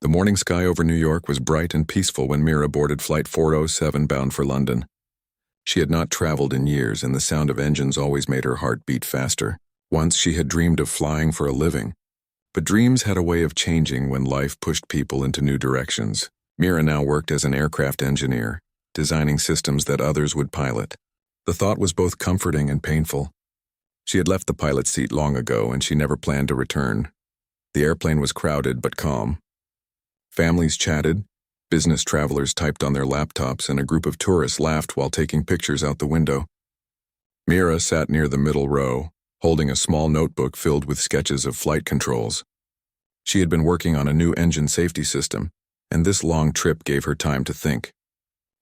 The morning sky over New York was bright and peaceful when Mira boarded Flight 407 bound for London. She had not traveled in years, and the sound of engines always made her heart beat faster. Once she had dreamed of flying for a living. But dreams had a way of changing when life pushed people into new directions. Mira now worked as an aircraft engineer, designing systems that others would pilot. The thought was both comforting and painful. She had left the pilot's seat long ago, and she never planned to return. The airplane was crowded but calm. Families chatted, business travelers typed on their laptops, and a group of tourists laughed while taking pictures out the window. Mira sat near the middle row, holding a small notebook filled with sketches of flight controls. She had been working on a new engine safety system, and this long trip gave her time to think.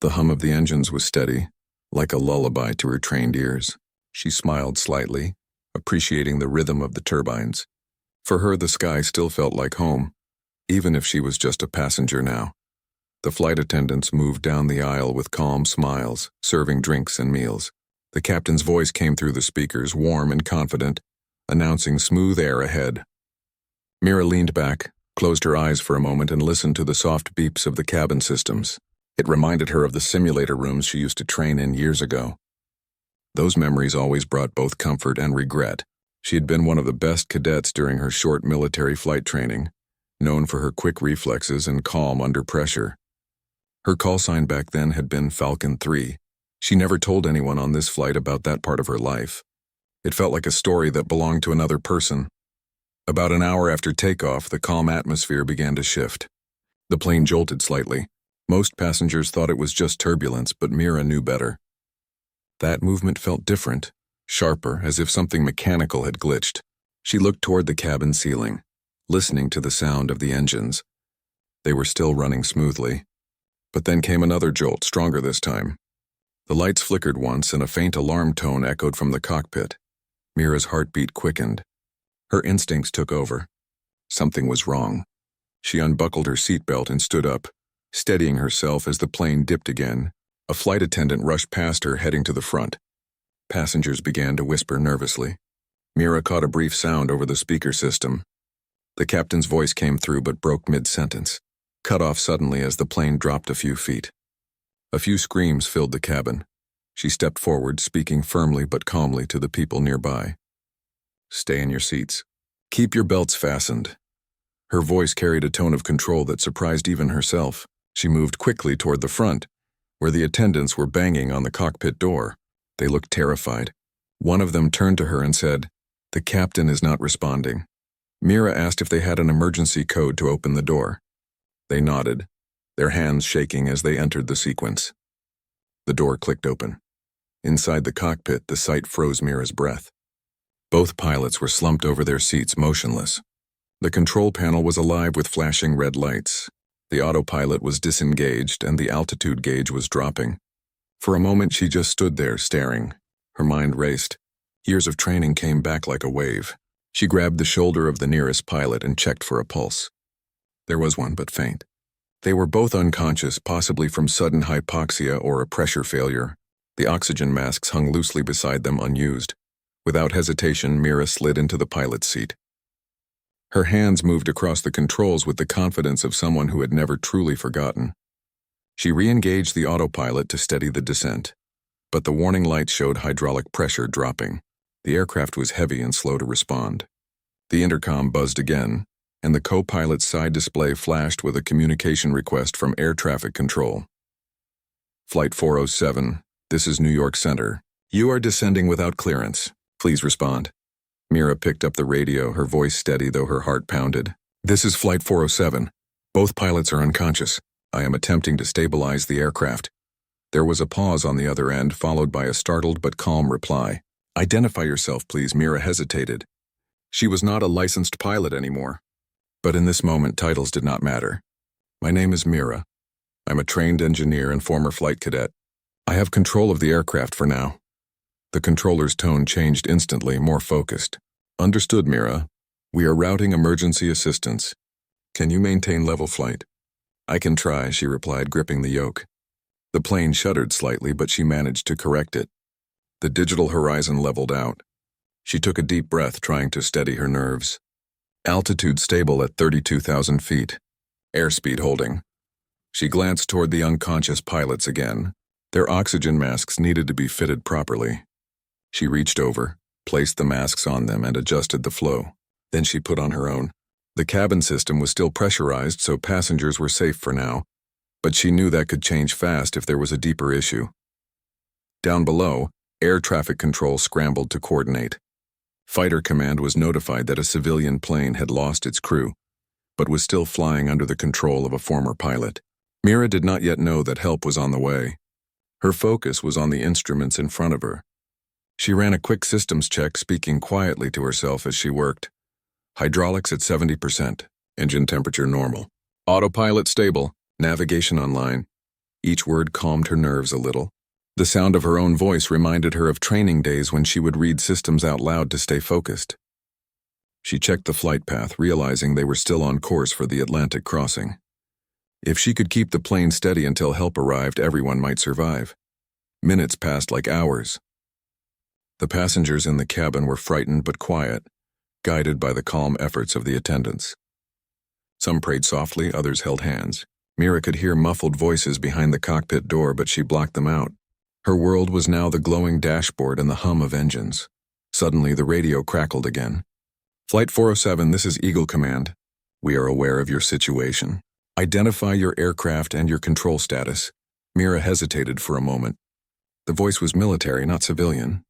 The hum of the engines was steady, like a lullaby to her trained ears. She smiled slightly, appreciating the rhythm of the turbines. For her, the sky still felt like home, even if she was just a passenger now. The flight attendants moved down the aisle with calm smiles, serving drinks and meals. The captain's voice came through the speakers, warm and confident, announcing smooth air ahead. Mira leaned back, closed her eyes for a moment, and listened to the soft beeps of the cabin systems. It reminded her of the simulator rooms she used to train in years ago. Those memories always brought both comfort and regret. She had been one of the best cadets during her short military flight training, known for her quick reflexes and calm under pressure. Her call sign back then had been Falcon 3. She never told anyone on this flight about that part of her life. It felt like a story that belonged to another person. About an hour after takeoff, the calm atmosphere began to shift. The plane jolted slightly. Most passengers thought it was just turbulence, but Mira knew better. That movement felt different, sharper, as if something mechanical had glitched. She looked toward the cabin ceiling, listening to the sound of the engines. They were still running smoothly. But then came another jolt, stronger this time. The lights flickered once, and a faint alarm tone echoed from the cockpit. Mira's heartbeat quickened. Her instincts took over. Something was wrong. She unbuckled her seatbelt and stood up, steadying herself as the plane dipped again. A flight attendant rushed past her, heading to the front. Passengers began to whisper nervously. Mira caught a brief sound over the speaker system. The captain's voice came through but broke mid-sentence, cut off suddenly as the plane dropped a few feet. A few screams filled the cabin. She stepped forward, speaking firmly but calmly to the people nearby. "Stay in your seats. Keep your belts fastened." Her voice carried a tone of control that surprised even herself. She moved quickly toward the front, where the attendants were banging on the cockpit door. They looked terrified. One of them turned to her and said, "The captain is not responding." Mira asked if they had an emergency code to open the door. They nodded, their hands shaking as they entered the sequence. The door clicked open. Inside the cockpit, the sight froze Mira's breath. Both pilots were slumped over their seats, motionless. The control panel was alive with flashing red lights. The autopilot was disengaged, and the altitude gauge was dropping. For a moment, she just stood there, staring. Her mind raced. Years of training came back like a wave. She grabbed the shoulder of the nearest pilot and checked for a pulse. There was one, but faint. They were both unconscious, possibly from sudden hypoxia or a pressure failure. The oxygen masks hung loosely beside them, unused. Without hesitation, Mira slid into the pilot's seat. Her hands moved across the controls with the confidence of someone who had never truly forgotten. She re-engaged the autopilot to steady the descent, but the warning lights showed hydraulic pressure dropping. The aircraft was heavy and slow to respond. The intercom buzzed again, and the co-pilot's side display flashed with a communication request from air traffic control. "Flight 407, this is New York Center. You are descending without clearance. Please respond." Mira picked up the radio, her voice steady though her heart pounded. "This is Flight 407. Both pilots are unconscious. I am attempting to stabilize the aircraft." There was a pause on the other end, followed by a startled but calm reply. "Identify yourself, please." Mira hesitated. She was not a licensed pilot anymore. But in this moment, titles did not matter. "My name is Mira. I'm a trained engineer and former flight cadet. I have control of the aircraft for now." The controller's tone changed instantly, more focused. "Understood, Mira. We are routing emergency assistance. Can you maintain level flight?" "I can try," she replied, gripping the yoke. The plane shuddered slightly, but she managed to correct it. The digital horizon leveled out. She took a deep breath, trying to steady her nerves. Altitude stable at 32,000 feet. Airspeed holding. She glanced toward the unconscious pilots again. Their oxygen masks needed to be fitted properly. She reached over, placed the masks on them, and adjusted the flow. Then she put on her own. The cabin system was still pressurized, so passengers were safe for now, but she knew that could change fast if there was a deeper issue. Down below, air traffic control scrambled to coordinate. Fighter Command was notified that a civilian plane had lost its crew, but was still flying under the control of a former pilot. Mira did not yet know that help was on the way. Her focus was on the instruments in front of her. She ran a quick systems check, speaking quietly to herself as she worked. Hydraulics at 70%, engine temperature normal. Autopilot stable, navigation online. Each word calmed her nerves a little. The sound of her own voice reminded her of training days when she would read systems out loud to stay focused. She checked the flight path, realizing they were still on course for the Atlantic crossing. If she could keep the plane steady until help arrived, everyone might survive. Minutes passed like hours. The passengers in the cabin were frightened but quiet, guided by the calm efforts of the attendants. Some prayed softly, others held hands. Mira could hear muffled voices behind the cockpit door, but she blocked them out. Her world was now the glowing dashboard and the hum of engines. Suddenly, the radio crackled again. Flight 407, this is Eagle Command. We are aware of your situation. Identify your aircraft and your control status. Mira hesitated for a moment. The voice was military, not civilian.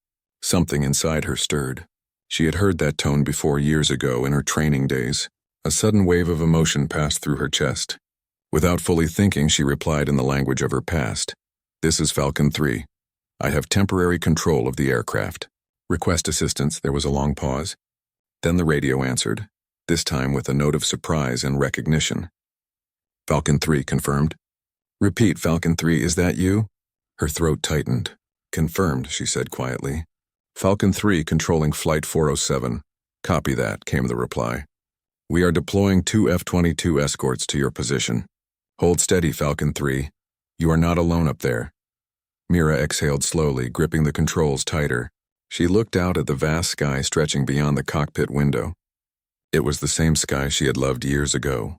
Something inside her stirred. She had heard that tone before years ago in her training days. A sudden wave of emotion passed through her chest. Without fully thinking, she replied in the language of her past. This is Falcon 3. I have temporary control of the aircraft. Request assistance. There was a long pause. Then the radio answered, this time with a note of surprise and recognition. Falcon 3 confirmed. Repeat, Falcon 3, is that you? Her throat tightened. Confirmed, she said quietly. Falcon 3 controlling Flight 407. Copy that, came the reply. We are deploying 2 F-22 escorts to your position. Hold steady, Falcon 3. You are not alone up there. Mira exhaled slowly, gripping the controls tighter. She looked out at the vast sky stretching beyond the cockpit window. It was the same sky she had loved years ago,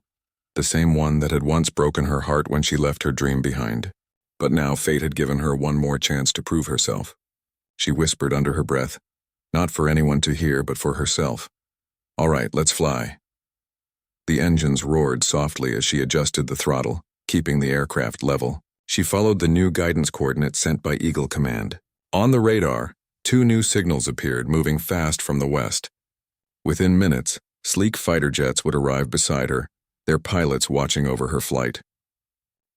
the same one that had once broken her heart when she left her dream behind. But now fate had given her one more chance to prove herself. She whispered under her breath, not for anyone to hear, but for herself. All right, let's fly. The engines roared softly as she adjusted the throttle, keeping the aircraft level. She followed the new guidance coordinates sent by Eagle Command. On the radar, 2 new signals appeared, moving fast from the west. Within minutes, sleek fighter jets would arrive beside her, their pilots watching over her flight.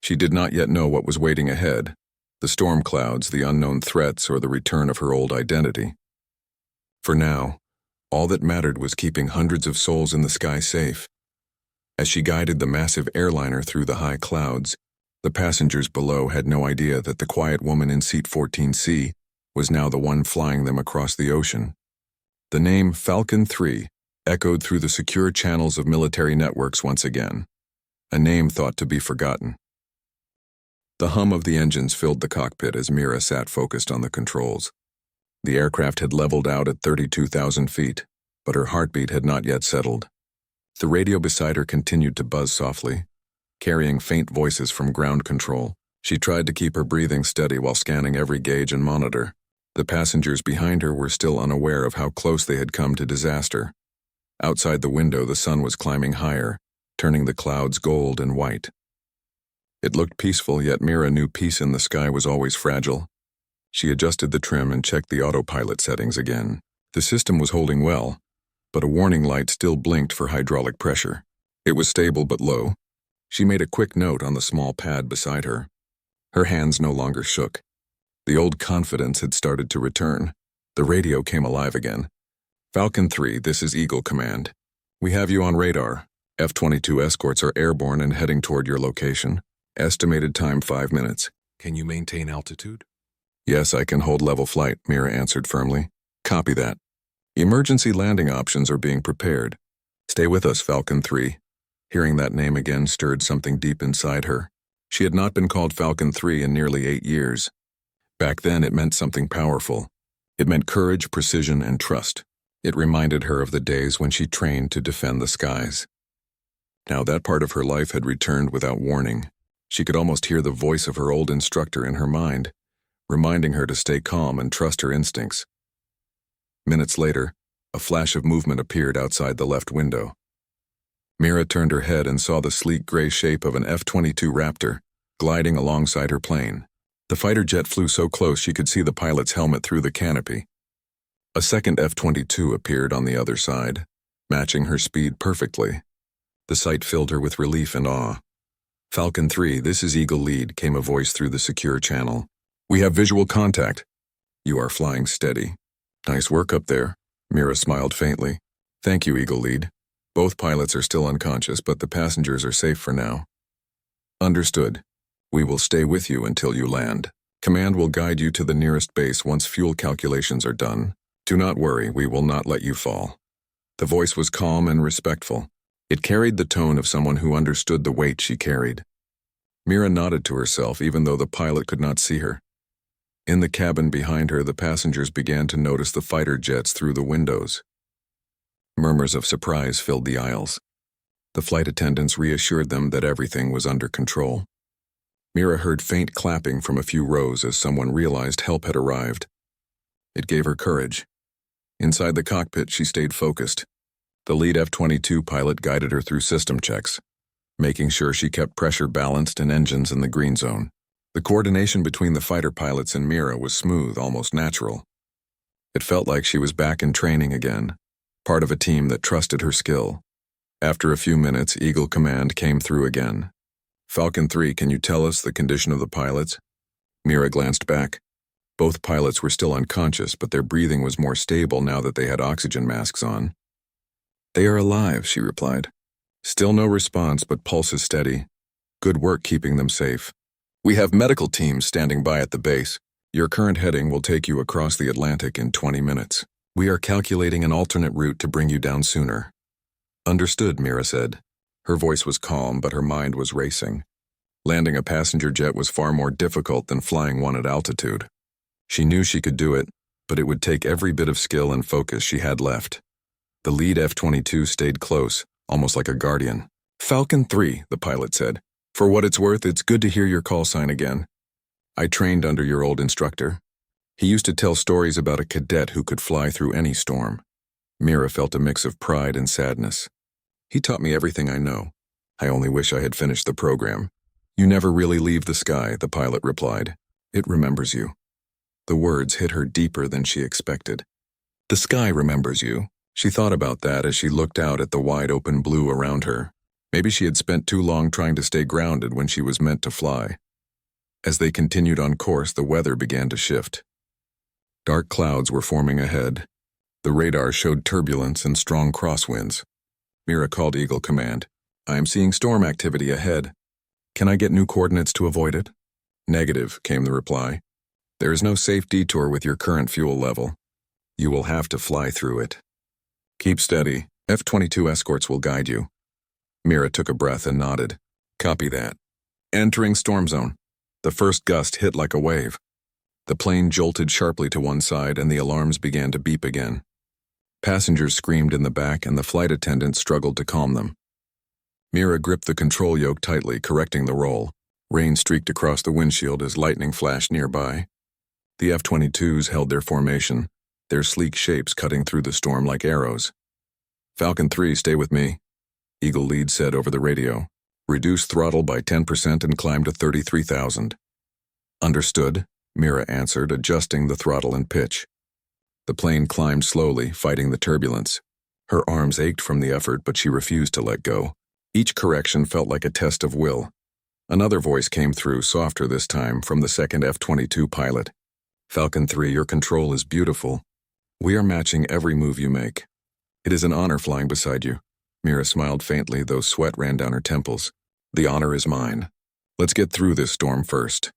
She did not yet know what was waiting ahead, the storm clouds, the unknown threats, or the return of her old identity. For now, all that mattered was keeping hundreds of souls in the sky safe. As she guided the massive airliner through the high clouds, the passengers below had no idea that the quiet woman in seat 14C was now the one flying them across the ocean. The name Falcon 3 echoed through the secure channels of military networks once again, a name thought to be forgotten. The hum of the engines filled the cockpit as Mira sat focused on the controls. The aircraft had leveled out at 32,000 feet, but her heartbeat had not yet settled. The radio beside her continued to buzz softly, carrying faint voices from ground control. She tried to keep her breathing steady while scanning every gauge and monitor. The passengers behind her were still unaware of how close they had come to disaster. Outside the window, the sun was climbing higher, turning the clouds gold and white. It looked peaceful, yet Mira knew peace in the sky was always fragile. She adjusted the trim and checked the autopilot settings again. The system was holding well, but a warning light still blinked for hydraulic pressure. It was stable but low. She made a quick note on the small pad beside her. Her hands no longer shook. The old confidence had started to return. The radio came alive again. Falcon 3, this is Eagle Command. We have you on radar. F-22 escorts are airborne and heading toward your location. Estimated time 5 minutes. Can you maintain altitude? Yes, I can hold level flight, Mira answered firmly. Copy that. Emergency landing options are being prepared. Stay with us, Falcon 3. Hearing that name again stirred something deep inside her. She had not been called Falcon 3 in nearly 8 years. Back then, it meant something powerful. It meant courage, precision, and trust. It reminded her of the days when she trained to defend the skies. Now that part of her life had returned without warning. She could almost hear the voice of her old instructor in her mind, reminding her to stay calm and trust her instincts. Minutes later, a flash of movement appeared outside the left window. Mira turned her head and saw the sleek gray shape of an F-22 Raptor gliding alongside her plane. The fighter jet flew so close she could see the pilot's helmet through the canopy. A second F-22 appeared on the other side, matching her speed perfectly. The sight filled her with relief and awe. "Falcon 3, this is Eagle Lead," came a voice through the secure channel. "We have visual contact. You are flying steady." "Nice work up there," Mira smiled faintly. "Thank you, Eagle Lead. Both pilots are still unconscious, but the passengers are safe for now." "Understood. We will stay with you until you land. Command will guide you to the nearest base once fuel calculations are done. Do not worry, we will not let you fall." The voice was calm and respectful. It carried the tone of someone who understood the weight she carried. Mira nodded to herself even though the pilot could not see her. In the cabin behind her, the passengers began to notice the fighter jets through the windows. Murmurs of surprise filled the aisles. The flight attendants reassured them that everything was under control. Mira heard faint clapping from a few rows as someone realized help had arrived. It gave her courage. Inside the cockpit, she stayed focused. The lead F-22 pilot guided her through system checks, making sure she kept pressure balanced and engines in the green zone. The coordination between the fighter pilots and Mira was smooth, almost natural. It felt like she was back in training again, part of a team that trusted her skill. After a few minutes, Eagle Command came through again. "Falcon 3, can you tell us the condition of the pilots?" Mira glanced back. Both pilots were still unconscious, but their breathing was more stable now that they had oxygen masks on. "They are alive," she replied. "Still no response, but pulse is steady. Good work keeping them safe. We have medical teams standing by at the base. Your current heading will take you across the Atlantic in 20 minutes. We are calculating an alternate route to bring you down sooner." "Understood," Mira said. Her voice was calm, but her mind was racing. Landing a passenger jet was far more difficult than flying one at altitude. She knew she could do it, but it would take every bit of skill and focus she had left. The lead F-22 stayed close, almost like a guardian. "Falcon 3, the pilot said. "For what it's worth, it's good to hear your call sign again. I trained under your old instructor. He used to tell stories about a cadet who could fly through any storm." Mira felt a mix of pride and sadness. "He taught me everything I know. I only wish I had finished the program." "You never really leave the sky," the pilot replied. "It remembers you." The words hit her deeper than she expected. "The sky remembers you." She thought about that as she looked out at the wide-open blue around her. Maybe she had spent too long trying to stay grounded when she was meant to fly. As they continued on course, the weather began to shift. Dark clouds were forming ahead. The radar showed turbulence and strong crosswinds. Mira called Eagle Command. "I am seeing storm activity ahead. Can I get new coordinates to avoid it?" "Negative," came the reply. "There is no safe detour with your current fuel level. You will have to fly through it. Keep steady. F-22 escorts will guide you." Mira took a breath and nodded. "Copy that." Entering storm zone. The first gust hit like a wave. The plane jolted sharply to one side and the alarms began to beep again. Passengers screamed in the back and the flight attendants struggled to calm them. Mira gripped the control yoke tightly, correcting the roll. Rain streaked across the windshield as lightning flashed nearby. The F-22s held their formation, their sleek shapes cutting through the storm like arrows. "Falcon 3, stay with me," Eagle Lead said over the radio. "Reduce throttle by 10% and climb to 33,000. "Understood," Mira answered, adjusting the throttle and pitch. The plane climbed slowly, fighting the turbulence. Her arms ached from the effort, but she refused to let go. Each correction felt like a test of will. Another voice came through, softer this time, from the second F-22 pilot. "Falcon 3, your control is beautiful. We are matching every move you make. It is an honor flying beside you." Mira smiled faintly, though sweat ran down her temples. "The honor is mine. Let's get through this storm first."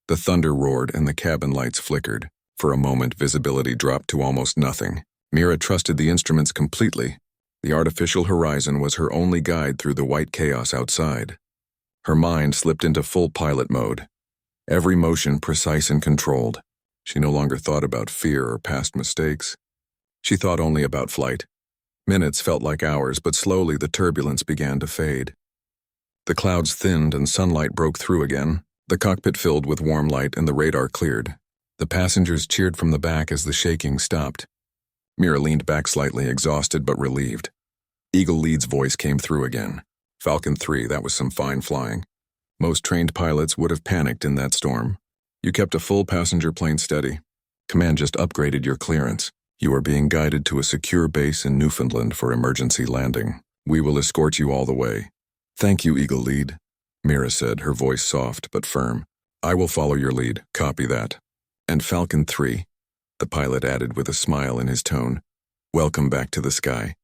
The thunder roared and the cabin lights flickered. For a moment, visibility dropped to almost nothing. Mira trusted the instruments completely. The artificial horizon was her only guide through the white chaos outside. Her mind slipped into full pilot mode, every motion precise and controlled. She no longer thought about fear or past mistakes. She thought only about flight. Minutes felt like hours, but slowly the turbulence began to fade. The clouds thinned and sunlight broke through again. The cockpit filled with warm light and the radar cleared. The passengers cheered from the back as the shaking stopped. Mira leaned back slightly, exhausted but relieved. Eagle Lead's voice came through again. Falcon 3, that was some fine flying. Most trained pilots would have panicked in that storm. You kept a full passenger plane steady. Command just upgraded your clearance. You are being guided to a secure base in Newfoundland for emergency landing. We will escort you all the way. Thank you, Eagle Lead, Mira said, her voice soft but firm. I will follow your lead. Copy that. And Falcon 3, the pilot added with a smile in his tone. Welcome back to the sky.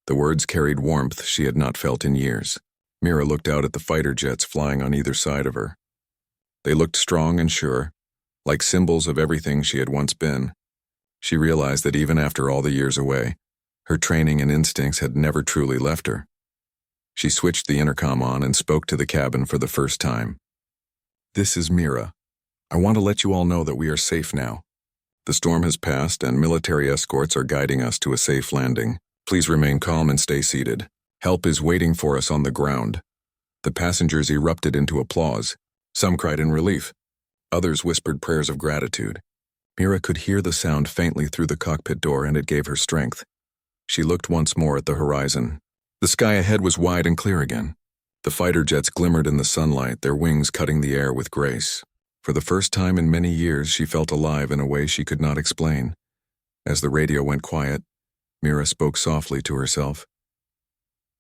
The words carried warmth she had not felt in years. Mira looked out at the fighter jets flying on either side of her. They looked strong and sure, like symbols of everything she had once been. She realized that even after all the years away, her training and instincts had never truly left her. She switched the intercom on and spoke to the cabin for the first time. This is Mira. I want to let you all know that we are safe now. The storm has passed and military escorts are guiding us to a safe landing. Please remain calm and stay seated. Help is waiting for us on the ground. The passengers erupted into applause. Some cried in relief. Others whispered prayers of gratitude. Mira could hear the sound faintly through the cockpit door, and it gave her strength. She looked once more at the horizon. The sky ahead was wide and clear again. The fighter jets glimmered in the sunlight, their wings cutting the air with grace. For the first time in many years, she felt alive in a way she could not explain. As the radio went quiet, Mira spoke softly to herself.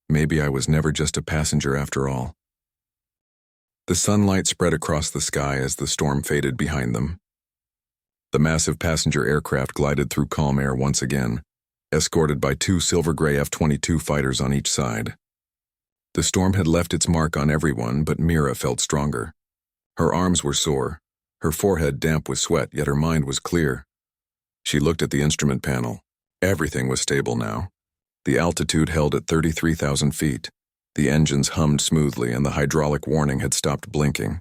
Maybe I was never just a passenger after all. The sunlight spread across the sky as the storm faded behind them. The massive passenger aircraft glided through calm air once again, escorted by 2 silver-gray F-22 fighters on each side. The storm had left its mark on everyone, but Mira felt stronger. Her arms were sore, her forehead damp with sweat, yet her mind was clear. She looked at the instrument panel. Everything was stable now. The altitude held at 33,000 feet. The engines hummed smoothly and the hydraulic warning had stopped blinking.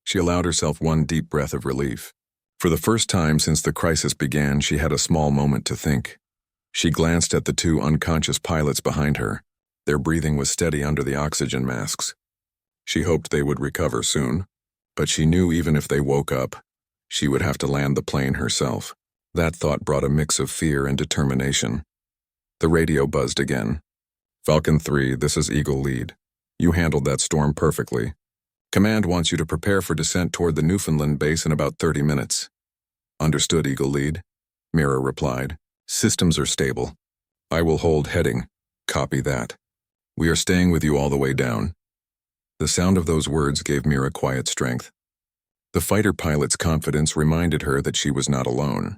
She allowed herself one deep breath of relief. For the first time since the crisis began, she had a small moment to think. She glanced at the 2 unconscious pilots behind her. Their breathing was steady under the oxygen masks. She hoped they would recover soon, but she knew even if they woke up, she would have to land the plane herself. That thought brought a mix of fear and determination. The radio buzzed again. Falcon 3, this is Eagle Lead. You handled that storm perfectly. Command wants you to prepare for descent toward the Newfoundland base in about 30 minutes. Understood, Eagle Lead, Mira replied. Systems are stable. I will hold heading. Copy that. We are staying with you all the way down. The sound of those words gave Mira quiet strength. The fighter pilot's confidence reminded her that she was not alone.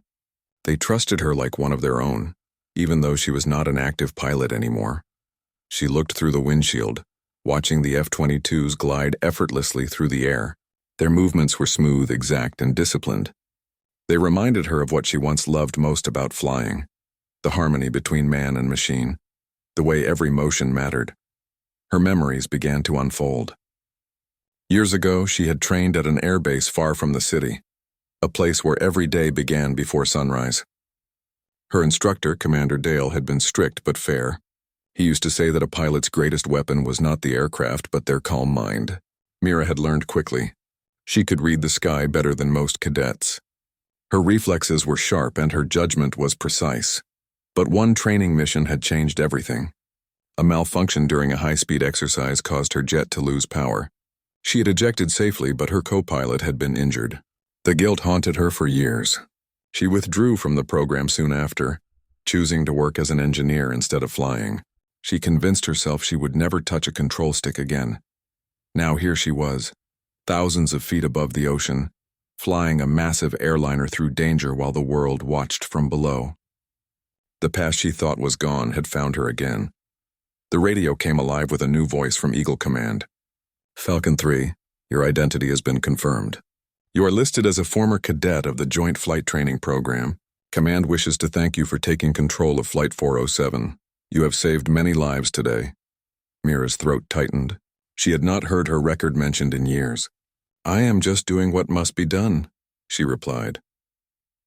They trusted her like one of their own, even though she was not an active pilot anymore. She looked through the windshield, watching the F-22s glide effortlessly through the air. Their movements were smooth, exact, and disciplined. They reminded her of what she once loved most about flying, the harmony between man and machine, the way every motion mattered. Her memories began to unfold. Years ago, she had trained at an airbase far from the city, a place where every day began before sunrise. Her instructor, Commander Dale, had been strict but fair. He used to say that a pilot's greatest weapon was not the aircraft but their calm mind. Mira had learned quickly. She could read the sky better than most cadets. Her reflexes were sharp and her judgment was precise. But one training mission had changed everything. A malfunction during a high-speed exercise caused her jet to lose power. She had ejected safely, but her co-pilot had been injured. The guilt haunted her for years. She withdrew from the program soon after, choosing to work as an engineer instead of flying. She convinced herself she would never touch a control stick again. Now here she was, thousands of feet above the ocean, flying a massive airliner through danger while the world watched from below. The past she thought was gone had found her again. The radio came alive with a new voice from Eagle Command. Falcon 3, your identity has been confirmed. You are listed as a former cadet of the Joint Flight Training Program. Command wishes to thank you for taking control of Flight 407. You have saved many lives today. Mira's throat tightened. She had not heard her record mentioned in years. I am just doing what must be done, she replied.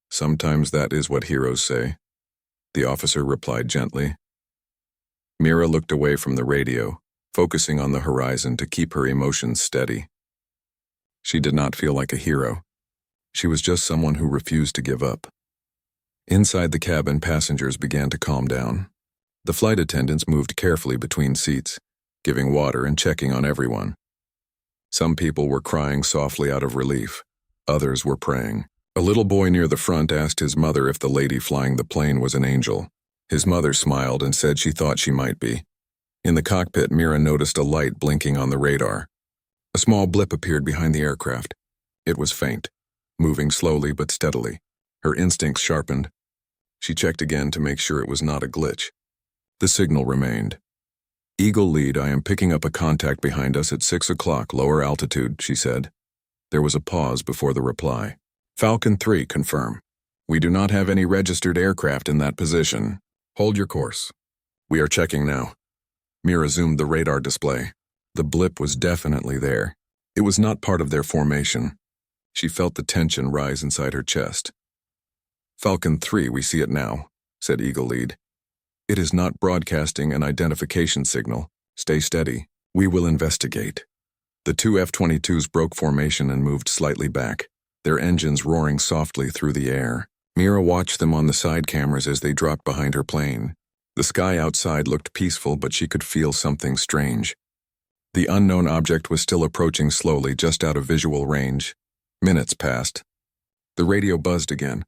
Sometimes that is what heroes say. The officer replied gently. Mira looked away from the radio, focusing on the horizon to keep her emotions steady. She did not feel like a hero. She was just someone who refused to give up. Inside the cabin, passengers began to calm down. The flight attendants moved carefully between seats, giving water and checking on everyone. Some people were crying softly out of relief. Others were praying. A little boy near the front asked his mother if the lady flying the plane was an angel. His mother smiled and said she thought she might be. In the cockpit, Mira noticed a light blinking on the radar. A small blip appeared behind the aircraft. It was faint, moving slowly but steadily. Her instincts sharpened. She checked again to make sure it was not a glitch. The signal remained. "Eagle lead, I am picking up a contact behind us at 6 o'clock, lower altitude," she said. There was a pause before the reply. "Falcon 3, confirm. We do not have any registered aircraft in that position. Hold your course. We are checking now." Mira zoomed the radar display. The blip was definitely there. It was not part of their formation. She felt the tension rise inside her chest. "Falcon 3, we see it now," said Eagle lead. "It is not broadcasting an identification signal. Stay steady. We will investigate." The two F-22s broke formation and moved slightly back, their engines roaring softly through the air. Mira watched them on the side cameras as they dropped behind her plane. The sky outside looked peaceful, but she could feel something strange. The unknown object was still approaching slowly, just out of visual range. Minutes passed. The radio buzzed again.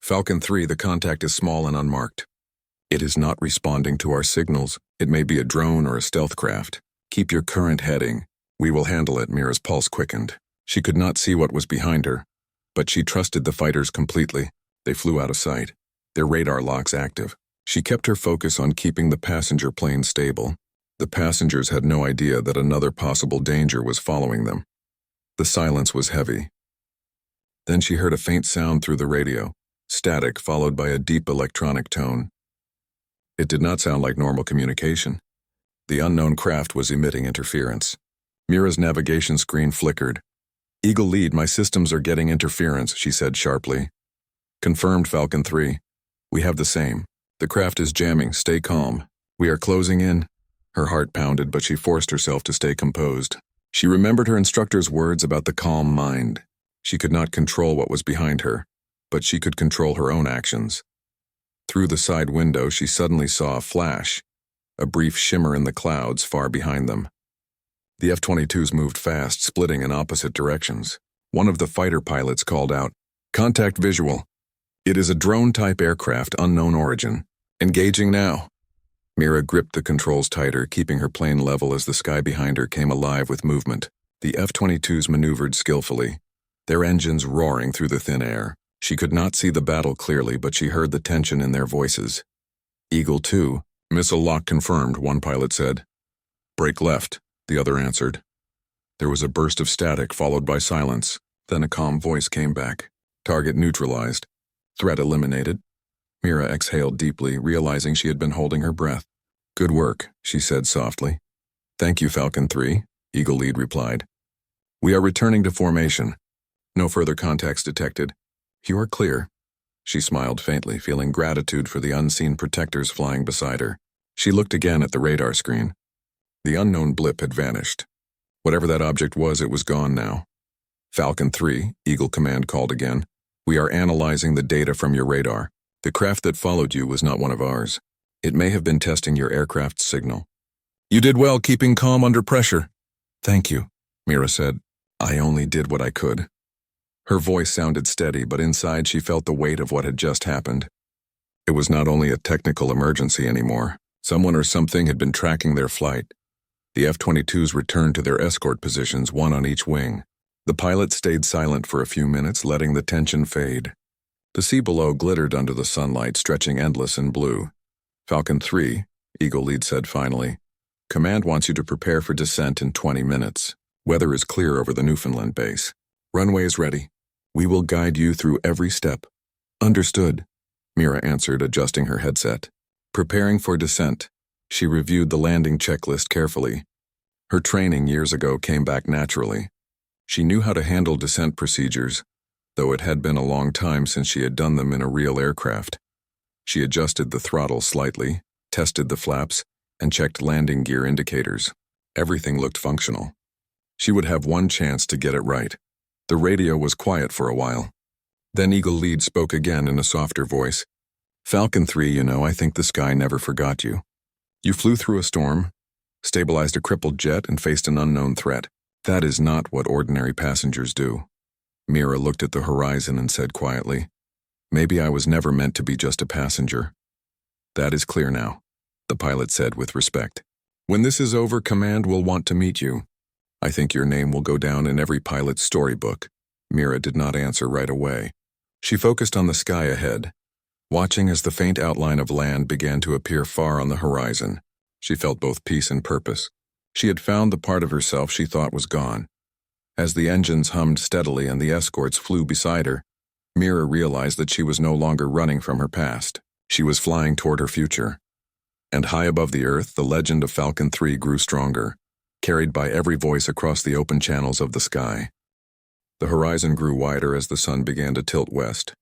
"Falcon 3, the contact is small and unmarked. It is not responding to our signals. It may be a drone or a stealth craft. Keep your current heading. We will handle it." Mira's pulse quickened. She could not see what was behind her, but she trusted the fighters completely. They flew out of sight, their radar locks active. She kept her focus on keeping the passenger plane stable. The passengers had no idea that another possible danger was following them. The silence was heavy. Then she heard a faint sound through the radio, static followed by a deep electronic tone. It did not sound like normal communication. The unknown craft was emitting interference. Mira's navigation screen flickered. "Eagle lead, my systems are getting interference," she said sharply. "Confirmed, Falcon 3. We have the same. The craft is jamming. Stay calm. We are closing in." Her heart pounded, but she forced herself to stay composed. She remembered her instructor's words about the calm mind. She could not control what was behind her, but she could control her own actions. Through the side window, she suddenly saw a flash, a brief shimmer in the clouds far behind them. The F-22s moved fast, splitting in opposite directions. One of the fighter pilots called out, "Contact visual. It is a drone-type aircraft, unknown origin. Engaging now." Mira gripped the controls tighter, keeping her plane level as the sky behind her came alive with movement. The F-22s maneuvered skillfully, their engines roaring through the thin air. She could not see the battle clearly, but she heard the tension in their voices. "Eagle 2, missile lock confirmed," one pilot said. "Brake left," the other answered. There was a burst of static followed by silence. Then a calm voice came back. "Target neutralized. Threat eliminated." Mira exhaled deeply, realizing she had been holding her breath. "Good work," she said softly. "Thank you, Falcon 3, Eagle lead replied. "We are returning to formation. No further contacts detected. You are clear." She smiled faintly, feeling gratitude for the unseen protectors flying beside her. She looked again at the radar screen. The unknown blip had vanished. Whatever that object was, it was gone now. "Falcon 3, Eagle Command called again. We are analyzing the data from your radar. The craft that followed you was not one of ours. It may have been testing your aircraft's signal." "You did well keeping calm under pressure." "Thank you," Mira said. "I only did what I could." Her voice sounded steady, but inside she felt the weight of what had just happened. It was not only a technical emergency anymore. Someone or something had been tracking their flight. The F-22s returned to their escort positions, one on each wing. The pilot stayed silent for a few minutes, letting the tension fade. The sea below glittered under the sunlight, stretching endless in blue. "Falcon 3, Eagle lead said finally. Command wants you to prepare for descent in 20 minutes. Weather is clear over the Newfoundland base. Runway is ready. We will guide you through every step." "Understood," Mira answered, adjusting her headset. Preparing for descent, she reviewed the landing checklist carefully. Her training years ago came back naturally. She knew how to handle descent procedures, though it had been a long time since she had done them in a real aircraft. She adjusted the throttle slightly, tested the flaps, and checked landing gear indicators. Everything looked functional. She would have one chance to get it right. The radio was quiet for a while. Then Eagle Lead spoke again in a softer voice. Falcon 3, I think the sky never forgot you. You flew through a storm, stabilized a crippled jet, and faced an unknown threat. That is not what ordinary passengers do. Mira looked at the horizon and said quietly, Maybe I was never meant to be just a passenger. That is clear now, the pilot said with respect. When this is over, Command will want to meet you. I think your name will go down in every pilot's storybook. Mira did not answer right away. She focused on the sky ahead, watching as the faint outline of land began to appear far on the horizon. She felt both peace and purpose. She had found the part of herself she thought was gone. As the engines hummed steadily and the escorts flew beside her, Mira realized that she was no longer running from her past. She was flying toward her future. And high above the earth, the legend of Falcon 3 grew stronger, carried by every voice across the open channels of the sky. The horizon grew wider as the sun began to tilt west.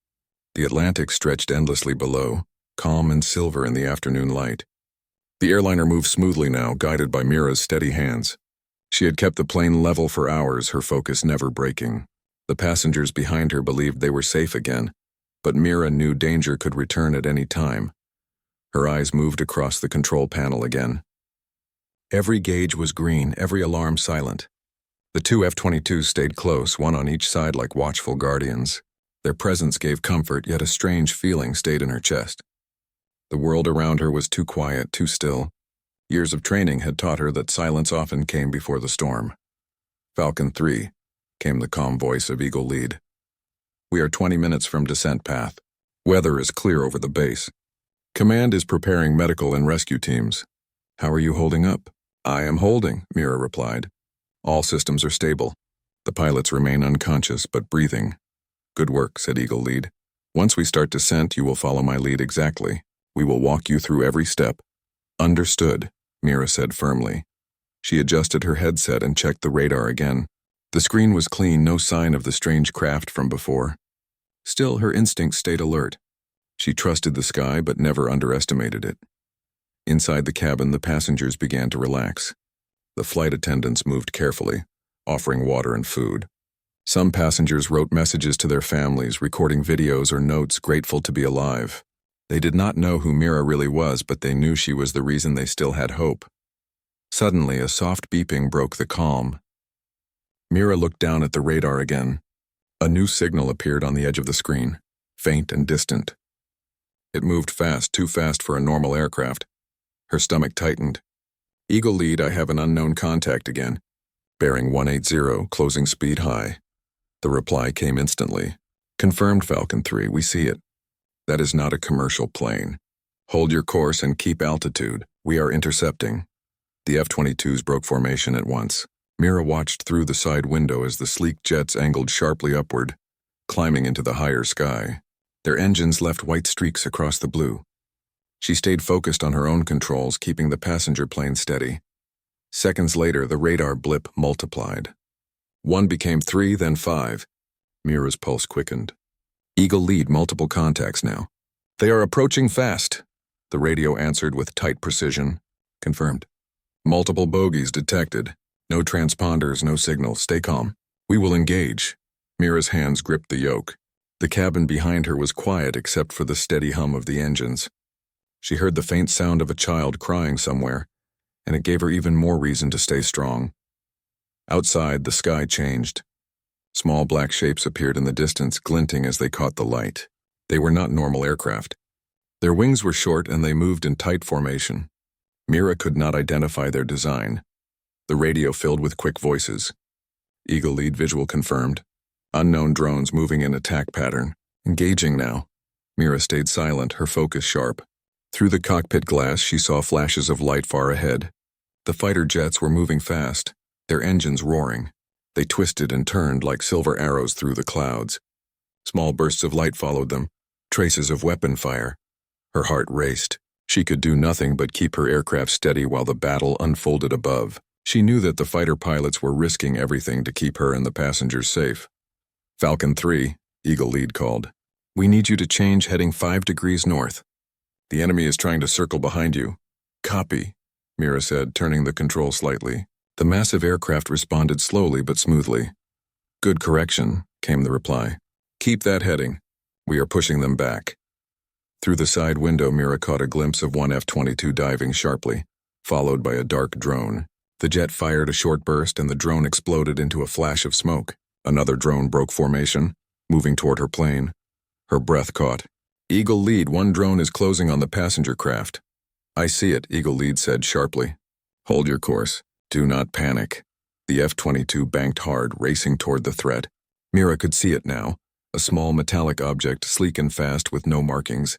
The Atlantic stretched endlessly below, calm and silver in the afternoon light. The airliner moved smoothly now, guided by Mira's steady hands. She had kept the plane level for hours, her focus never breaking. The passengers behind her believed they were safe again, but Mira knew danger could return at any time. Her eyes moved across the control panel again. Every gauge was green, every alarm silent. The two F-22s stayed close, one on each side like watchful guardians. Their presence gave comfort, yet a strange feeling stayed in her chest. The world around her was too quiet, too still. Years of training had taught her that silence often came before the storm. Falcon 3, came the calm voice of Eagle Lead. We are 20 minutes from descent path. Weather is clear over the base. Command is preparing medical and rescue teams. How are you holding up? I am holding, Mira replied. All systems are stable. The pilots remain unconscious but breathing. Good work, said Eagle Lead. Once we start descent, you will follow my lead exactly. We will walk you through every step. Understood, Mira said firmly. She adjusted her headset and checked the radar again. The screen was clean, no sign of the strange craft from before. Still, her instincts stayed alert. She trusted the sky but never underestimated it. Inside the cabin, the passengers began to relax. The flight attendants moved carefully, offering water and food. Some passengers wrote messages to their families, recording videos or notes, grateful to be alive. They did not know who Mira really was, but they knew she was the reason they still had hope. Suddenly, a soft beeping broke the calm. Mira looked down at the radar again. A new signal appeared on the edge of the screen, faint and distant. It moved fast, too fast for a normal aircraft. Her stomach tightened. Eagle Lead, I have an unknown contact again. Bearing 180, closing speed high. The reply came instantly. Confirmed, Falcon 3, we see it. That is not a commercial plane. Hold your course and keep altitude. We are intercepting. The F-22s broke formation at once. Mira watched through the side window as the sleek jets angled sharply upward, climbing into the higher sky. Their engines left white streaks across the blue. She stayed focused on her own controls, keeping the passenger plane steady. Seconds later, the radar blip multiplied. 1 became 3, then 5. Mira's pulse quickened. Eagle Lead, multiple contacts now. They are approaching fast, the radio answered with tight precision. Confirmed. Multiple bogies detected. No transponders, no signal. Stay calm. We will engage. Mira's hands gripped the yoke. The cabin behind her was quiet except for the steady hum of the engines. She heard the faint sound of a child crying somewhere, and it gave her even more reason to stay strong. Outside, the sky changed. Small black shapes appeared in the distance, glinting as they caught the light. They were not normal aircraft. Their wings were short and they moved in tight formation. Mira could not identify their design. The radio filled with quick voices. Eagle Lead visual confirmed. Unknown drones moving in attack pattern. Engaging now. Mira stayed silent, her focus sharp. Through the cockpit glass, she saw flashes of light far ahead. The fighter jets were moving fast, their engines roaring. They twisted and turned like silver arrows through the clouds. Small bursts of light followed them, traces of weapon fire. Her heart raced. She could do nothing but keep her aircraft steady while the battle unfolded above. She knew that the fighter pilots were risking everything to keep her and the passengers safe. Falcon 3, Eagle Lead called. We need you to change, heading 5 degrees north. The enemy is trying to circle behind you. Copy. Mira said, turning the control slightly. The massive aircraft responded slowly but smoothly. Good correction, came the reply. Keep that heading. We are pushing them back. Through the side window, Mira caught a glimpse of one F-22 diving sharply, followed by a dark drone. The jet fired a short burst and the drone exploded into a flash of smoke. Another drone broke formation, moving toward her plane. Her breath caught. Eagle Lead, one drone is closing on the passenger craft. I see it, Eagle Lead said sharply. Hold your course. Do not panic. The F-22 banked hard, racing toward the threat. Mira could see it now, a small metallic object, sleek and fast with no markings.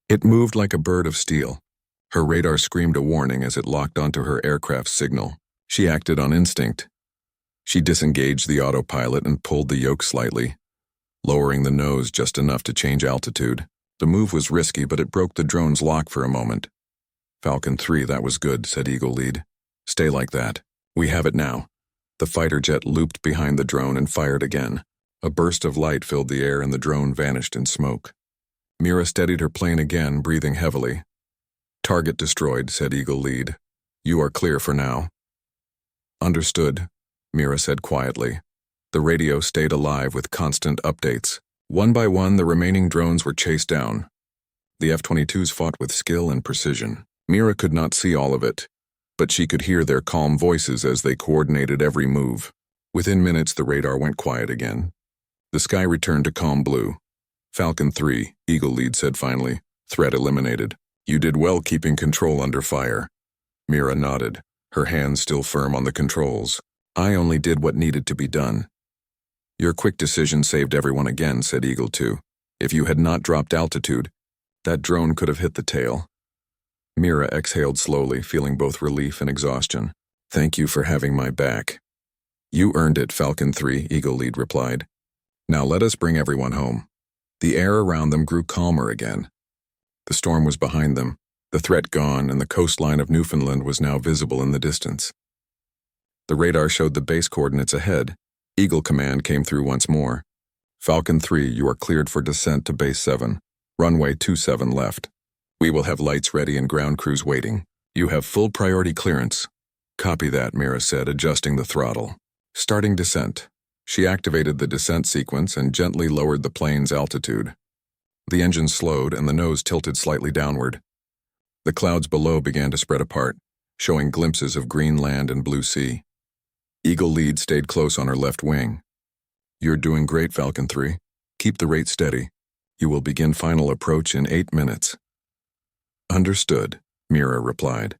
It moved like a bird of steel. Her radar screamed a warning as it locked onto her aircraft's signal. She acted on instinct. She disengaged the autopilot and pulled the yoke slightly, lowering the nose just enough to change altitude. The move was risky, but it broke the drone's lock for a moment. Falcon 3, that was good, said Eagle Lead. Stay like that. We have it now. The fighter jet looped behind the drone and fired again. A burst of light filled the air and the drone vanished in smoke. Mira steadied her plane again, breathing heavily. Target destroyed, said Eagle Lead. You are clear for now. Understood, Mira said quietly. The radio stayed alive with constant updates. One by one, the remaining drones were chased down. The F-22s fought with skill and precision. Mira could not see all of it, but she could hear their calm voices as they coordinated every move. Within minutes, the radar went quiet again. The sky returned to calm blue. Falcon 3, Eagle Lead said finally. Threat eliminated. You did well keeping control under fire. Mira nodded, her hands still firm on the controls. I only did what needed to be done. Your quick decision saved everyone again, said Eagle 2. If you had not dropped altitude, that drone could have hit the tail. Mira exhaled slowly, feeling both relief and exhaustion. Thank you for having my back. You earned it, Falcon 3, Eagle Lead replied. Now let us bring everyone home. The air around them grew calmer again. The storm was behind them, the threat gone, and the coastline of Newfoundland was now visible in the distance. The radar showed the base coordinates ahead. Eagle Command came through once more. Falcon 3, you are cleared for descent to Base 7. Runway 27 left. We will have lights ready and ground crews waiting. You have full priority clearance. Copy that, Mira said, adjusting the throttle. Starting descent. She activated the descent sequence and gently lowered the plane's altitude. The engine slowed and the nose tilted slightly downward. The clouds below began to spread apart, showing glimpses of green land and blue sea. Eagle Lead stayed close on her left wing. You're doing great, Falcon 3. Keep the rate steady. You will begin final approach in 8 minutes. Understood, Mira replied.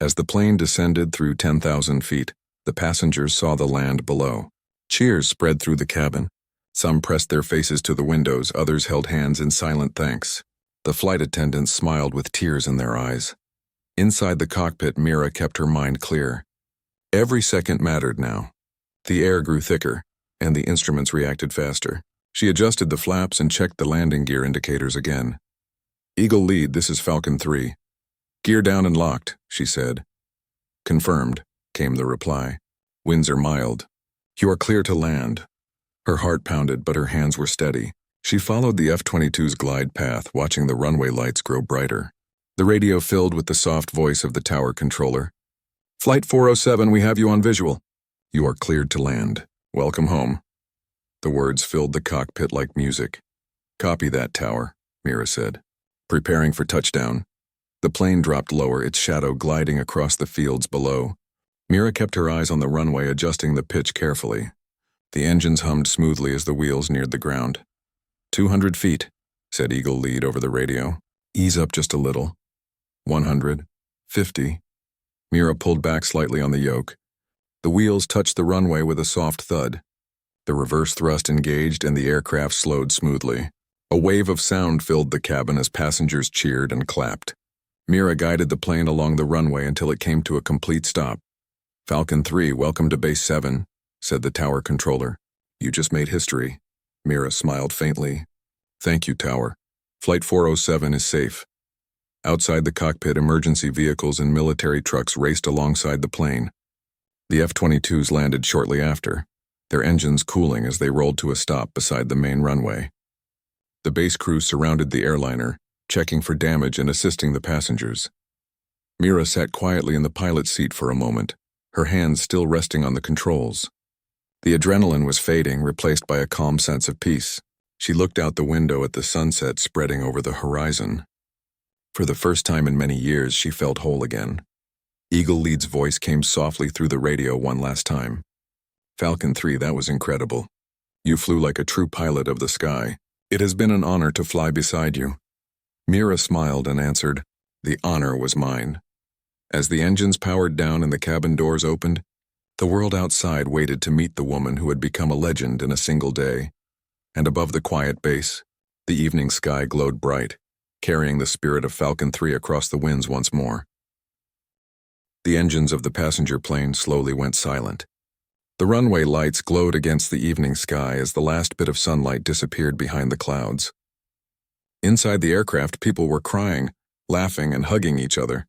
As the plane descended through 10,000 feet, the passengers saw the land below. Cheers spread through the cabin. Some pressed their faces to the windows, others held hands in silent thanks. The flight attendants smiled with tears in their eyes. Inside the cockpit, Mira kept her mind clear. Every second mattered now. The air grew thicker, and the instruments reacted faster. She adjusted the flaps and checked the landing gear indicators again. Eagle Lead, this is Falcon 3. Gear down and locked, she said. Confirmed, came the reply. Winds are mild. You are clear to land. Her heart pounded, but her hands were steady. She followed the F-22's glide path, watching the runway lights grow brighter. The radio filled with the soft voice of the tower controller. Flight 407, we have you on visual. You are cleared to land. Welcome home. The words filled the cockpit like music. Copy that, tower, Mira said. Preparing for touchdown. The plane dropped lower, its shadow gliding across the fields below. Mira kept her eyes on the runway, adjusting the pitch carefully. The engines hummed smoothly as the wheels neared the ground. 200 feet, said Eagle Lead over the radio. Ease up just a little. 100. 50. Mira pulled back slightly on the yoke. The wheels touched the runway with a soft thud. The reverse thrust engaged and the aircraft slowed smoothly. A wave of sound filled the cabin as passengers cheered and clapped. Mira guided the plane along the runway until it came to a complete stop. Falcon 3, welcome to Base 7, said the tower controller. You just made history. Mira smiled faintly. Thank you, tower. Flight 407 is safe. Outside the cockpit, emergency vehicles and military trucks raced alongside the plane. The F-22s landed shortly after, their engines cooling as they rolled to a stop beside the main runway. The base crew surrounded the airliner, checking for damage and assisting the passengers. Mira sat quietly in the pilot's seat for a moment, her hands still resting on the controls. The adrenaline was fading, replaced by a calm sense of peace. She looked out the window at the sunset spreading over the horizon. For the first time in many years, she felt whole again. Eagle Lead's voice came softly through the radio one last time. Falcon 3, that was incredible. You flew like a true pilot of the sky. It has been an honor to fly beside you. Mira smiled and answered, the honor was mine. As the engines powered down and the cabin doors opened, the world outside waited to meet the woman who had become a legend in a single day. And above the quiet base, the evening sky glowed bright, carrying the spirit of Falcon 3 across the winds once more. The engines of the passenger plane slowly went silent. The runway lights glowed against the evening sky as the last bit of sunlight disappeared behind the clouds. Inside the aircraft, people were crying, laughing, and hugging each other.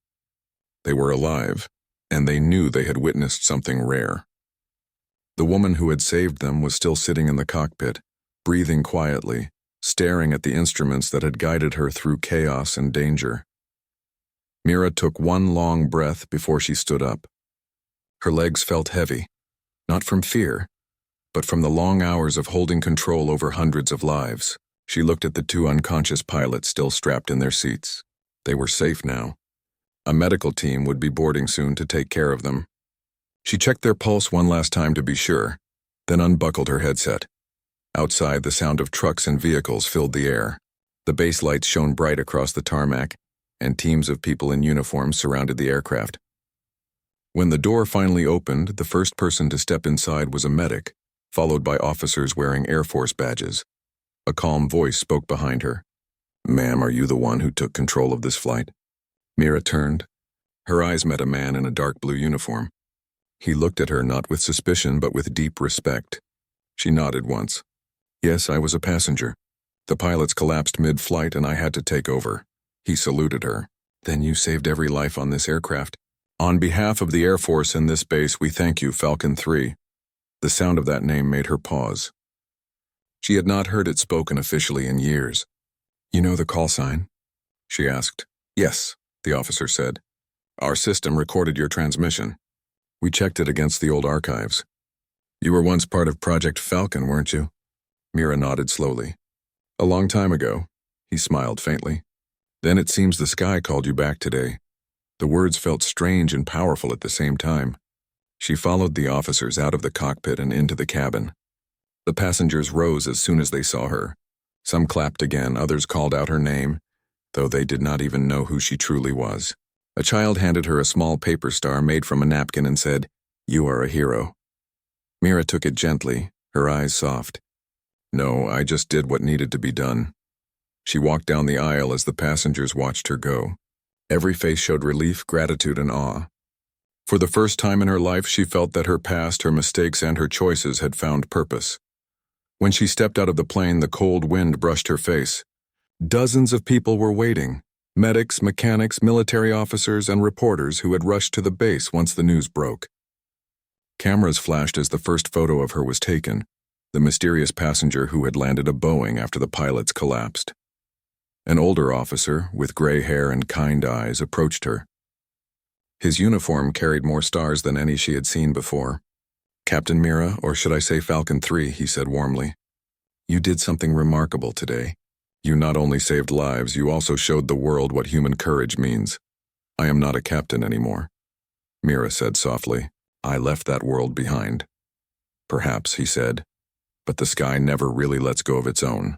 They were alive, and they knew they had witnessed something rare. The woman who had saved them was still sitting in the cockpit, breathing quietly, staring at the instruments that had guided her through chaos and danger. Mira took one long breath before she stood up. Her legs felt heavy, not from fear, but from the long hours of holding control over hundreds of lives. She looked at the two unconscious pilots still strapped in their seats. They were safe now. A medical team would be boarding soon to take care of them. She checked their pulse one last time to be sure, then unbuckled her headset. Outside, the sound of trucks and vehicles filled the air. The base lights shone bright across the tarmac, and teams of people in uniforms surrounded the aircraft. When the door finally opened, the first person to step inside was a medic, followed by officers wearing Air Force badges. A calm voice spoke behind her. "Ma'am, are you the one who took control of this flight?" Mira turned. Her eyes met a man in a dark blue uniform. He looked at her not with suspicion but with deep respect. She nodded once. "Yes, I was a passenger. The pilots collapsed mid-flight and I had to take over." He saluted her. "Then you saved every life on this aircraft." "On behalf of the Air Force and this base, we thank you, Falcon 3. The sound of that name made her pause. She had not heard it spoken officially in years. "You know the call sign?" she asked. "Yes," the officer said. "Our system recorded your transmission. We checked it against the old archives. You were once part of Project Falcon, weren't you?" Mira nodded slowly. "A long time ago," he smiled faintly. "Then it seems the sky called you back today." The words felt strange and powerful at the same time. She followed the officers out of the cockpit and into the cabin. The passengers rose as soon as they saw her. Some clapped again, others called out her name, though they did not even know who she truly was. A child handed her a small paper star made from a napkin and said, "You are a hero." Mira took it gently, her eyes soft. "No, I just did what needed to be done." She walked down the aisle as the passengers watched her go. Every face showed relief, gratitude, and awe. For the first time in her life, she felt that her past, her mistakes, and her choices had found purpose. When she stepped out of the plane, the cold wind brushed her face. Dozens of people were waiting. Medics, mechanics, military officers, and reporters who had rushed to the base once the news broke. Cameras flashed as the first photo of her was taken, the mysterious passenger who had landed a Boeing after the pilots collapsed. An older officer, with gray hair and kind eyes, approached her. His uniform carried more stars than any she had seen before. "Captain Mira, or should I say Falcon 3, he said warmly. "You did something remarkable today. You not only saved lives, you also showed the world what human courage means. I am not a captain anymore." Mira said softly, "I left that world behind." "Perhaps," he said, "but the sky never really lets go of its own."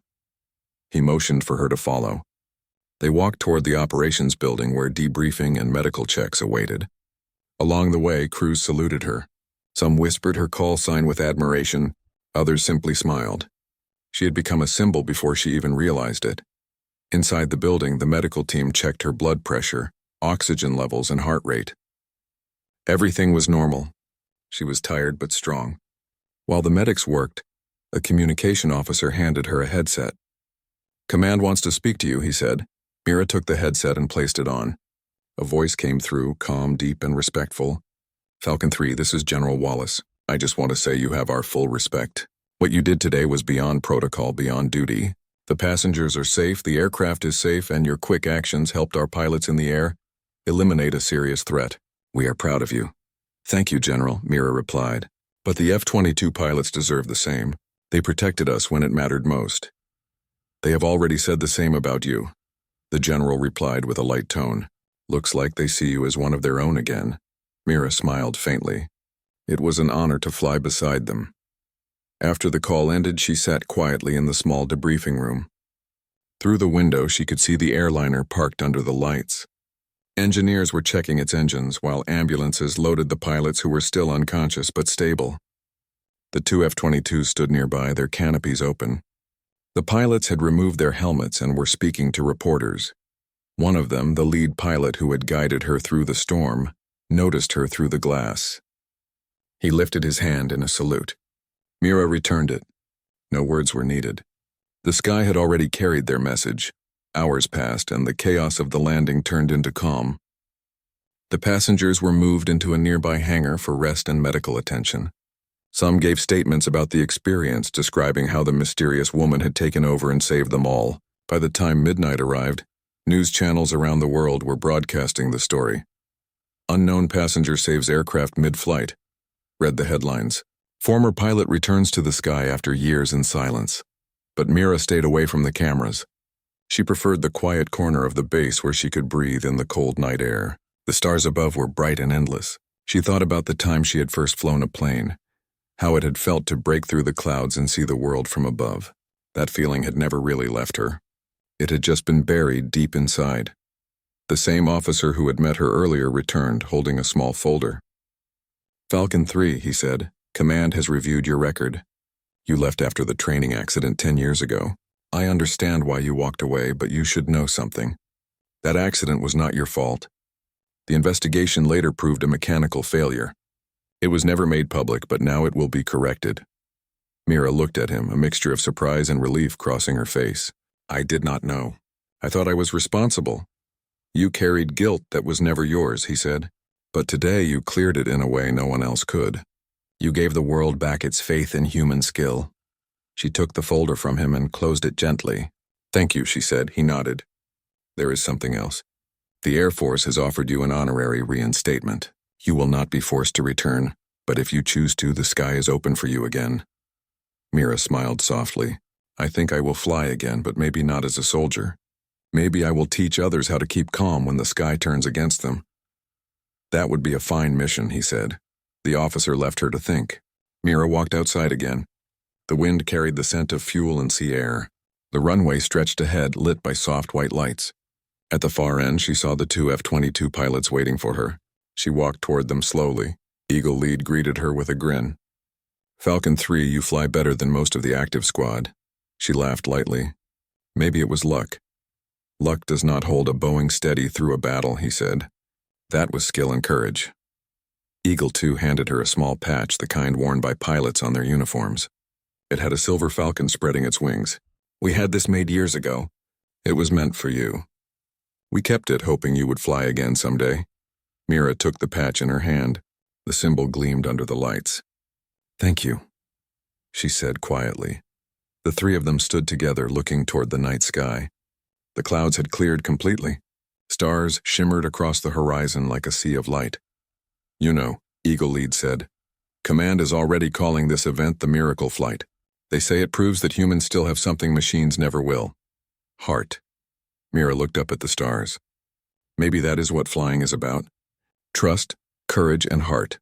He motioned for her to follow. They walked toward the operations building where debriefing and medical checks awaited. Along the way, crews saluted her. Some whispered her call sign with admiration, others simply smiled. She had become a symbol before she even realized it. Inside the building, the medical team checked her blood pressure, oxygen levels, and heart rate. Everything was normal. She was tired but strong. While the medics worked, a communication officer handed her a headset. "Command wants to speak to you," he said. Mira took the headset and placed it on. A voice came through, calm, deep, and respectful. "Falcon 3, this is General Wallace. I just want to say you have our full respect. What you did today was beyond protocol, beyond duty. The passengers are safe, the aircraft is safe, and your quick actions helped our pilots in the air. Eliminate a serious threat. We are proud of you. Thank you, General, Mira replied. But the F-22 pilots deserve the same. They protected us when it mattered most. They have already said the same about you. The general replied with a light tone. Looks like they see you as one of their own again. Mira smiled faintly. It was an honor to fly beside them. After the call ended, she sat quietly in the small debriefing room. Through the window, she could see the airliner parked under the lights. Engineers were checking its engines, while ambulances loaded the pilots who were still unconscious but stable. The two F-22s stood nearby, their canopies open. The pilots had removed their helmets and were speaking to reporters. One of them, the lead pilot who had guided her through the storm, noticed her through the glass. He lifted his hand in a salute. Mira returned it. No words were needed. The sky had already carried their message. Hours passed, and the chaos of the landing turned into calm. The passengers were moved into a nearby hangar for rest and medical attention. Some gave statements about the experience, describing how the mysterious woman had taken over and saved them all. By the time midnight arrived, news channels around the world were broadcasting the story. Unknown passenger saves aircraft mid-flight, read the headlines. Former pilot returns to the sky after years in silence. But Mira stayed away from the cameras. She preferred the quiet corner of the base where she could breathe in the cold night air. The stars above were bright and endless. She thought about the time she had first flown a plane, how it had felt to break through the clouds and see the world from above. That feeling had never really left her. It had just been buried deep inside. The same officer who had met her earlier returned, holding a small folder. Falcon 3, he said. Command has reviewed your record. You left after the training accident 10 years ago. I understand why you walked away, but you should know something. That accident was not your fault. The investigation later proved a mechanical failure. It was never made public, but now it will be corrected. Mira looked at him, a mixture of surprise and relief crossing her face. I did not know. I thought I was responsible. You carried guilt that was never yours, he said. But today you cleared it in a way no one else could. You gave the world back its faith in human skill. She took the folder from him and closed it gently. Thank you, she said. He nodded. There is something else. The Air Force has offered you an honorary reinstatement. You will not be forced to return, but if you choose to, the sky is open for you again. Mira smiled softly. I think I will fly again, but maybe not as a soldier. Maybe I will teach others how to keep calm when the sky turns against them. That would be a fine mission, he said. The officer left her to think. Mira walked outside again. The wind carried the scent of fuel and sea air. The runway stretched ahead, lit by soft white lights. At the far end, she saw the two F-22 pilots waiting for her. She walked toward them slowly. Eagle Lead greeted her with a grin. Falcon 3, you fly better than most of the active squad. She laughed lightly. Maybe it was luck. Luck does not hold a Boeing steady through a battle, he said. That was skill and courage. Eagle 2 handed her a small patch, the kind worn by pilots on their uniforms. It had a silver falcon spreading its wings. We had this made years ago. It was meant for you. We kept it, hoping you would fly again someday. Mira took the patch in her hand. The symbol gleamed under the lights. Thank you, she said quietly. The three of them stood together, looking toward the night sky. The clouds had cleared completely. Stars shimmered across the horizon like a sea of light. You know, Eagle Lead said. Command is already calling this event the Miracle Flight. They say it proves that humans still have something machines never will. Heart. Mira looked up at the stars. Maybe that is what flying is about. Trust, courage, and heart.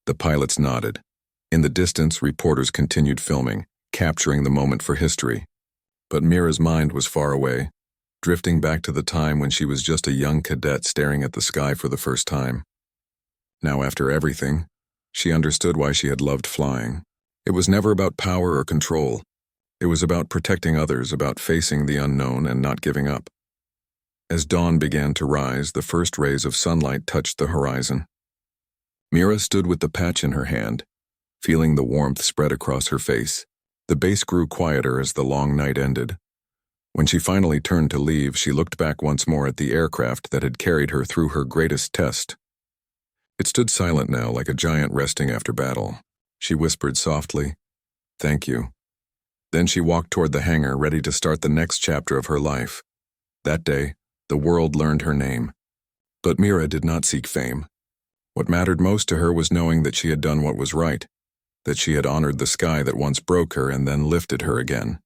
The pilots nodded. In the distance, reporters continued filming, capturing the moment for history. But Mira's mind was far away, drifting back to the time when she was just a young cadet staring at the sky for the first time. Now, after everything, she understood why she had loved flying. It was never about power or control. It was about protecting others, about facing the unknown and not giving up. As dawn began to rise, the first rays of sunlight touched the horizon. Mira stood with the patch in her hand, feeling the warmth spread across her face. The base grew quieter as the long night ended. When she finally turned to leave, she looked back once more at the aircraft that had carried her through her greatest test. It stood silent now, like a giant resting after battle. She whispered softly, "Thank you." Then she walked toward the hangar, ready to start the next chapter of her life. That day, the world learned her name. But Mira did not seek fame. What mattered most to her was knowing that she had done what was right, that she had honored the sky that once broke her and then lifted her again.